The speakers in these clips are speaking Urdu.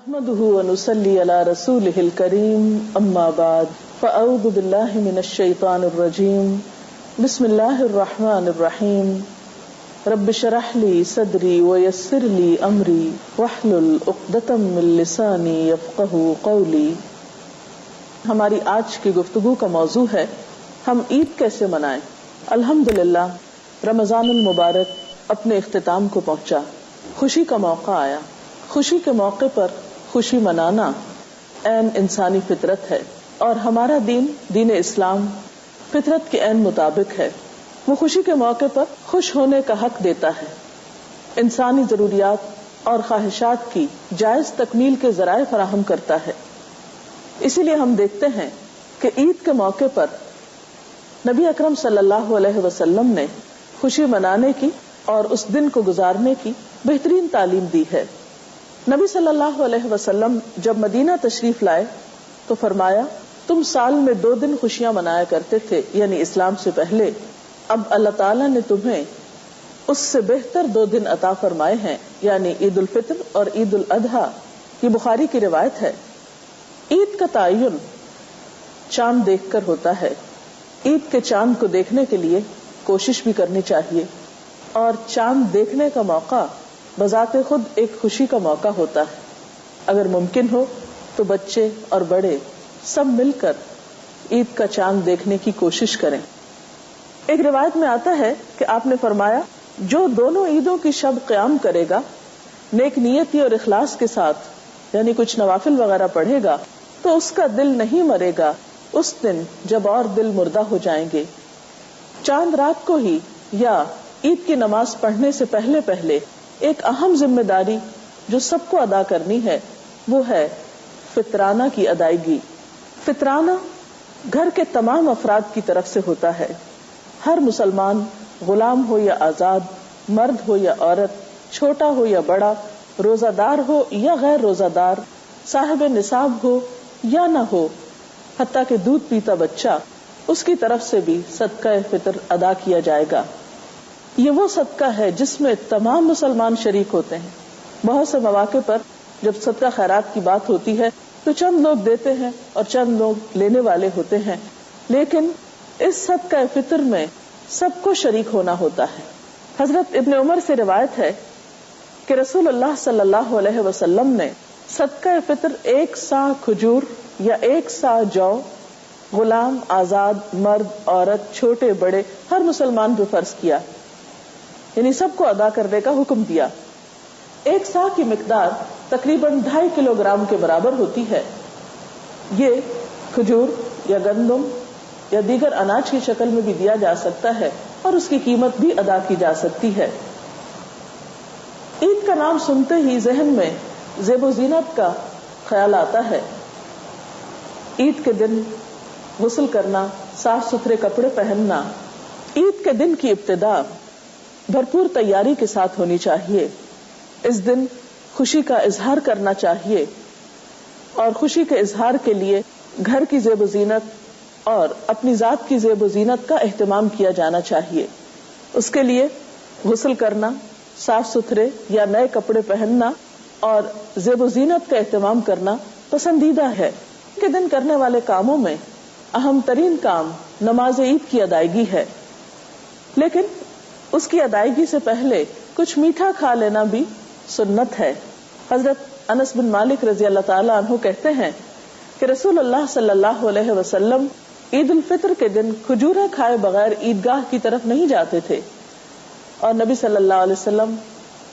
نحمده ونصلي على رسوله الكريم اما بعد فاعوذ بالله من الشيطان الرجيم بسم الله الرحمن الرحيم رب اشرح لي صدري ويسر لي امري واحلل عقدة من لساني يفقهوا قولي. ہماری آج کی گفتگو کا موضوع ہے ہم عید کیسے منائیں. الحمدللہ رمضان المبارک اپنے اختتام کو پہنچا، خوشی کا موقع آیا. خوشی کے موقع پر خوشی منانا عین انسانی فطرت ہے اور ہمارا دین اسلام فطرت کے عین مطابق ہے. وہ خوشی کے موقع پر خوش ہونے کا حق دیتا ہے، انسانی ضروریات اور خواہشات کی جائز تکمیل کے ذرائع فراہم کرتا ہے. اسی لیے ہم دیکھتے ہیں کہ عید کے موقع پر نبی اکرم صلی اللہ علیہ وسلم نے خوشی منانے کی اور اس دن کو گزارنے کی بہترین تعلیم دی ہے. نبی صلی اللہ علیہ وسلم جب مدینہ تشریف لائے تو فرمایا تم سال میں 2 دن خوشیاں منایا کرتے تھے، یعنی اسلام سے پہلے. اب اللہ تعالیٰ نے تمہیں اس سے بہتر 2 دن عطا فرمائے ہیں، یعنی عید الفطر اور عید الاضحیٰ. یہ بخاری کی روایت ہے. عید کا تعین چاند دیکھ کر ہوتا ہے. عید کے چاند کو دیکھنے کے لیے کوشش بھی کرنی چاہیے، اور چاند دیکھنے کا موقع بذات خود ایک خوشی کا موقع ہوتا ہے. اگر ممکن ہو تو بچے اور بڑے سب مل کر عید کا چاند دیکھنے کی کوشش کریں. ایک روایت میں آتا ہے کہ آپ نے فرمایا جو دونوں عیدوں کی شب قیام کرے گا نیک نیتی اور اخلاص کے ساتھ، یعنی کچھ نوافل وغیرہ پڑھے گا، تو اس کا دل نہیں مرے گا اس دن جب اور دل مردہ ہو جائیں گے. چاند رات کو ہی یا عید کی نماز پڑھنے سے پہلے ایک اہم ذمہ داری جو سب کو ادا کرنی ہے وہ ہے فطرانہ کی ادائیگی. فطرانہ گھر کے تمام افراد کی طرف سے ہوتا ہے. ہر مسلمان، غلام ہو یا آزاد، مرد ہو یا عورت، چھوٹا ہو یا بڑا، روزہ دار ہو یا غیر روزہ دار، صاحب نصاب ہو یا نہ ہو، حتیٰ کہ دودھ پیتا بچہ، اس کی طرف سے بھی صدقہ فطر ادا کیا جائے گا. یہ وہ صدقہ ہے جس میں تمام مسلمان شریک ہوتے ہیں. بہت سے مواقع پر جب صدقہ خیرات کی بات ہوتی ہے تو چند لوگ دیتے ہیں اور چند لوگ لینے والے ہوتے ہیں، لیکن اس صدقہ فطر میں سب کو شریک ہونا ہوتا ہے. حضرت ابن عمر سے روایت ہے کہ رسول اللہ صلی اللہ علیہ وسلم نے صدقہ فطر 1 صاع کھجور یا 1 صاع جو غلام، آزاد، مرد، عورت، چھوٹے بڑے ہر مسلمان پہ فرض کیا، یعنی سب کو ادا کرنے کا حکم دیا. 1 صاع کی مقدار تقریباً 2.5 کلو گرام کے برابر ہوتی ہے. یہ کھجور یا گندم یا دیگر اناج کی شکل میں بھی دیا جا سکتا ہے اور اس کی قیمت بھی ادا کی جا سکتی ہے. عید کا نام سنتے ہی ذہن میں زیب و زینت کا خیال آتا ہے. عید کے دن غسل کرنا، صاف ستھرے کپڑے پہننا. عید کے دن کی ابتدا بھرپور تیاری کے ساتھ ہونی چاہیے. اس دن خوشی کا اظہار کرنا چاہیے اور خوشی کے اظہار کے لیے گھر کی زیب و زینت اور اپنی ذات کی زیب و زینت کا اہتمام کیا جانا چاہیے. اس کے لیے غسل کرنا، صاف ستھرے یا نئے کپڑے پہننا اور زیب و زینت کا اہتمام کرنا پسندیدہ ہے. کے دن کرنے والے کاموں میں اہم ترین کام نماز عید کی ادائیگی ہے، لیکن اس کی ادائیگی سے پہلے کچھ میٹھا کھا لینا بھی سنت ہے. حضرت انس بن مالک رضی اللہ تعالی عنہ کہتے ہیں کہ رسول اللہ صلی اللہ علیہ وسلم عید الفطر کے دن کھجوریں کھائے بغیر عیدگاہ کی طرف نہیں جاتے تھے، اور نبی صلی اللہ علیہ وسلم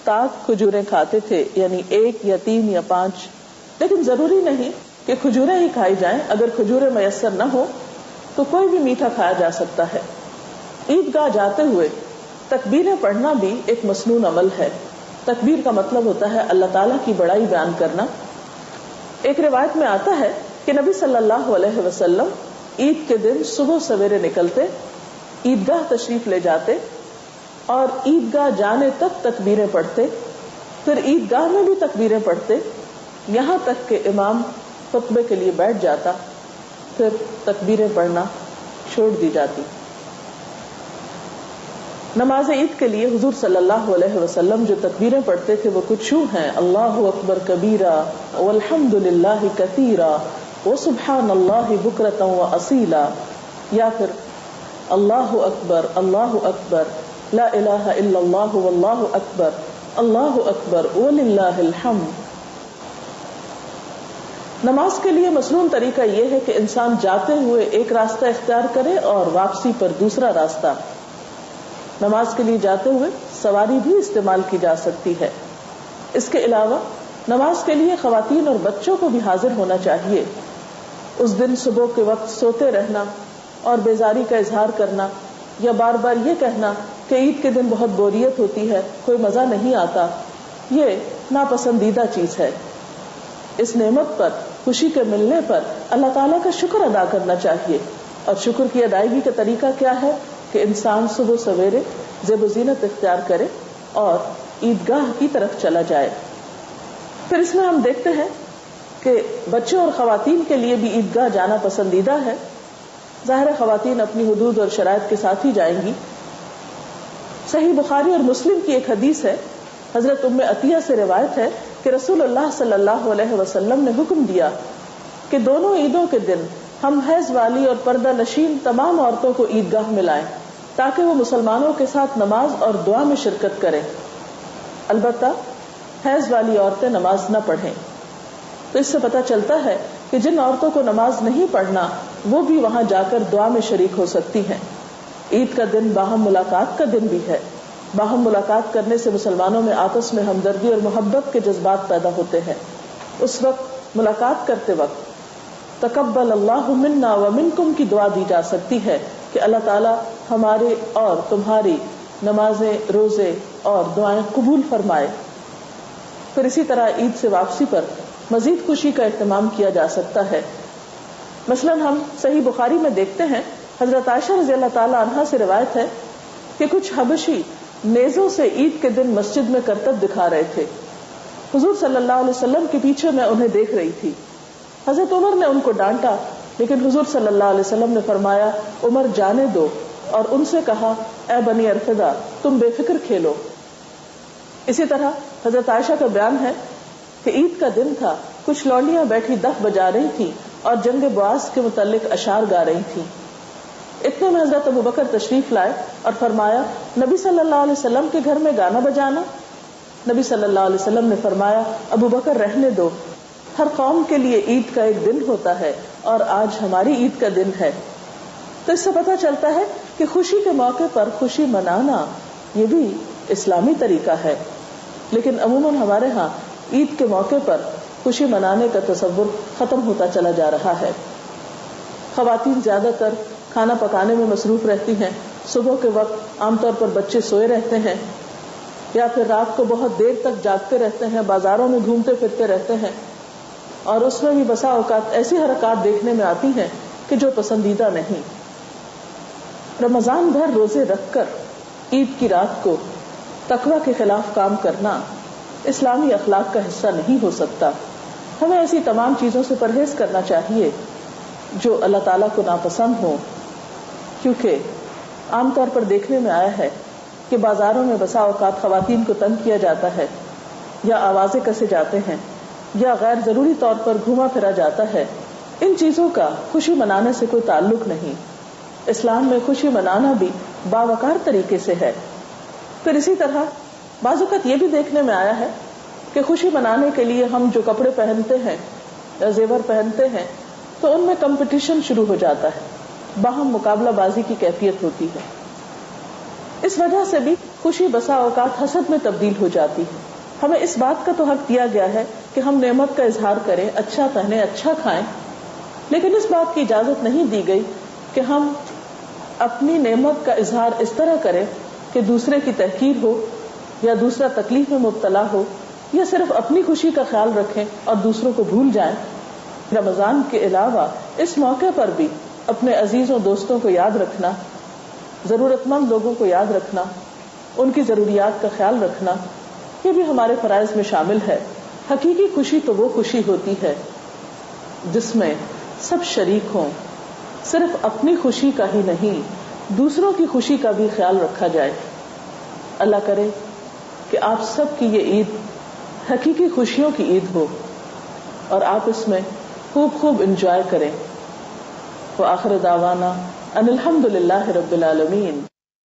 تاک کھجوریں کھاتے تھے، یعنی 1 یا 3 یا 5. لیکن ضروری نہیں کہ کھجوریں ہی کھائی جائیں. اگر کھجوریں میسر نہ ہو تو کوئی بھی میٹھا کھایا جا سکتا ہے. عیدگاہ جاتے ہوئے تکبیریں پڑھنا بھی ایک مسنون عمل ہے. تکبیر کا مطلب ہوتا ہے اللہ تعالیٰ کی بڑائی بیان کرنا. ایک روایت میں آتا ہے کہ نبی صلی اللہ علیہ وسلم عید کے دن صبح سویرے نکلتے، عیدگاہ تشریف لے جاتے اور عیدگاہ جانے تک تکبیریں پڑھتے، پھر عیدگاہ میں بھی تکبیریں پڑھتے، یہاں تک کہ امام خطبے کے لیے بیٹھ جاتا، پھر تکبیریں پڑھنا چھوڑ دی جاتی. نماز عید کے لیے حضور صلی اللہ علیہ وسلم جو تکبیریں پڑھتے تھے وہ کچھ یوں ہیں: اللہ اکبر کبیرہ والحمد للہ کثیرا وسبحان اللہ بکرۃ واصیلا، یا پھر اللہ اکبر لا الہ الا اللہ واللہ اکبر وللہ الحمد۔ نماز کے لیے مسنون طریقہ یہ ہے کہ انسان جاتے ہوئے ایک راستہ اختیار کرے اور واپسی پر دوسرا راستہ۔ نماز کے لیے جاتے ہوئے سواری بھی استعمال کی جا سکتی ہے۔ اس کے علاوہ نماز کے لیے خواتین اور بچوں کو بھی حاضر ہونا چاہیے۔ اس دن صبح کے وقت سوتے رہنا اور بیزاری کا اظہار کرنا یا بار بار یہ کہنا کہ عید کے دن بہت بوریت ہوتی ہے، کوئی مزہ نہیں آتا، یہ ناپسندیدہ چیز ہے۔ اس نعمت پر، خوشی کے ملنے پر اللہ تعالیٰ کا شکر ادا کرنا چاہیے، اور شکر کی ادائیگی کا طریقہ کیا ہے کہ انسان صبح سویرے زیب و زینت اختیار کرے اور عیدگاہ کی طرف چلا جائے۔ پھر اس میں ہم دیکھتے ہیں کہ بچوں اور خواتین کے لیے بھی عیدگاہ جانا پسندیدہ ہے۔ ظاہر خواتین اپنی حدود اور شرائط کے ساتھ ہی جائیں گی۔ صحیح بخاری اور مسلم کی ایک حدیث ہے، حضرت ام عطیہ سے روایت ہے کہ رسول اللہ صلی اللہ علیہ وسلم نے حکم دیا کہ دونوں عیدوں کے دن ہم حیض والی اور پردہ نشین تمام عورتوں کو عیدگاہ میں لائیں تاکہ وہ مسلمانوں کے ساتھ نماز اور دعا میں شرکت کریں۔ البتہ حیض والی عورتیں نماز نہ پڑھیں۔ تو اس سے پتہ چلتا ہے کہ جن عورتوں کو نماز نہیں پڑھنا وہ بھی وہاں جا کر دعا میں شریک ہو سکتی ہیں۔ عید کا دن باہم ملاقات کا دن بھی ہے۔ باہم ملاقات کرنے سے مسلمانوں میں آپس میں ہمدردی اور محبت کے جذبات پیدا ہوتے ہیں۔ اس وقت ملاقات کرتے وقت تقبل اللہ منا ومنکم کی دعا دی جا سکتی ہے کہ اللہ تعالی ہمارے اور تمہاری نمازیں، روزے اور دعائیں قبول فرمائے۔ پھر اسی طرح عید سے واپسی پر مزید خوشی کا اہتمام کیا جا سکتا ہے۔ مثلا ہم صحیح بخاری میں دیکھتے ہیں، حضرت عائشہ رضی اللہ تعالی عنہا سے روایت ہے کہ کچھ حبشی نیزوں سے عید کے دن مسجد میں کرتب دکھا رہے تھے۔ حضور صلی اللہ علیہ وسلم کے پیچھے میں انہیں دیکھ رہی تھی۔ حضرت عمر نے ان کو ڈانٹا، لیکن حضور صلی اللہ علیہ وسلم نے فرمایا عمر جانے دو، اور ان سے کہا اے بنی ارفدہ تم بے فکر کھیلو۔ اسی طرح حضرت عائشہ کا بیان ہے کہ عید کا دن تھا، کچھ لونڈیاں بیٹھی دف بجا رہی تھی اور جنگ بعاث کے متعلق اشعار گا رہی تھی۔ اتنے میں حضرت ابوبکر تشریف لائے اور فرمایا نبی صلی اللہ علیہ وسلم کے گھر میں گانا بجانا؟ نبی صلی اللہ علیہ وسلم نے فرمایا ابوبکر رہنے دو، ہر قوم کے لیے عید کا ایک دن ہوتا ہے اور آج ہماری عید کا دن ہے۔ تو اس سے پتہ چلتا ہے کہ خوشی کے موقع پر خوشی منانا یہ بھی اسلامی طریقہ ہے، لیکن عموماً ہمارے ہاں عید کے موقع پر خوشی منانے کا تصور ختم ہوتا چلا جا رہا ہے۔ خواتین زیادہ تر کھانا پکانے میں مصروف رہتی ہیں، صبح کے وقت عام طور پر بچے سوئے رہتے ہیں یا پھر رات کو بہت دیر تک جاگتے رہتے ہیں، بازاروں میں گھومتے پھرتے رہتے ہیں، اور اس میں بھی بسا اوقات ایسی حرکات دیکھنے میں آتی ہیں کہ جو پسندیدہ نہیں۔ رمضان بھر روزے رکھ کر عید کی رات کو تقوی کے خلاف کام کرنا اسلامی اخلاق کا حصہ نہیں ہو سکتا۔ ہمیں ایسی تمام چیزوں سے پرہیز کرنا چاہیے جو اللہ تعالیٰ کو ناپسند ہو، کیونکہ عام طور پر دیکھنے میں آیا ہے کہ بازاروں میں بسا اوقات خواتین کو تنگ کیا جاتا ہے، یا آوازیں کسے جاتے ہیں، یا غیر ضروری طور پر گھوما پھرا جاتا ہے۔ ان چیزوں کا خوشی منانے سے کوئی تعلق نہیں۔ اسلام میں خوشی منانا بھی باوقار طریقے سے ہے۔ پھر اسی طرح بعض اوقات یہ بھی دیکھنے میں آیا ہے کہ خوشی منانے کے لیے ہم جو کپڑے پہنتے ہیں یا زیور پہنتے ہیں تو ان میں کمپٹیشن شروع ہو جاتا ہے، باہم مقابلہ بازی کی کیفیت ہوتی ہے۔ اس وجہ سے بھی خوشی بسا اوقات حسد میں تبدیل ہو جاتی ہے۔ ہمیں اس بات کا تو حق دیا گیا ہے کہ ہم نعمت کا اظہار کریں، اچھا پہنیں، اچھا کھائیں، لیکن اس بات کی اجازت نہیں دی گئی کہ ہم اپنی نعمت کا اظہار اس طرح کریں کہ دوسرے کی تحقیر ہو یا دوسرا تکلیف میں مبتلا ہو، یا صرف اپنی خوشی کا خیال رکھیں اور دوسروں کو بھول جائیں۔ رمضان کے علاوہ اس موقع پر بھی اپنے عزیزوں دوستوں کو یاد رکھنا، ضرورت مند لوگوں کو یاد رکھنا، ان کی ضروریات کا خیال رکھنا، یہ بھی ہمارے فرائض میں شامل ہے۔ حقیقی خوشی تو وہ خوشی ہوتی ہے جس میں سب شریک ہوں، صرف اپنی خوشی کا ہی نہیں دوسروں کی خوشی کا بھی خیال رکھا جائے۔ اللہ کرے کہ آپ سب کی یہ عید حقیقی خوشیوں کی عید ہو اور آپ اس میں خوب خوب انجوائے کریں. وآخر دعوانا ان الحمد للہ رب العالمین.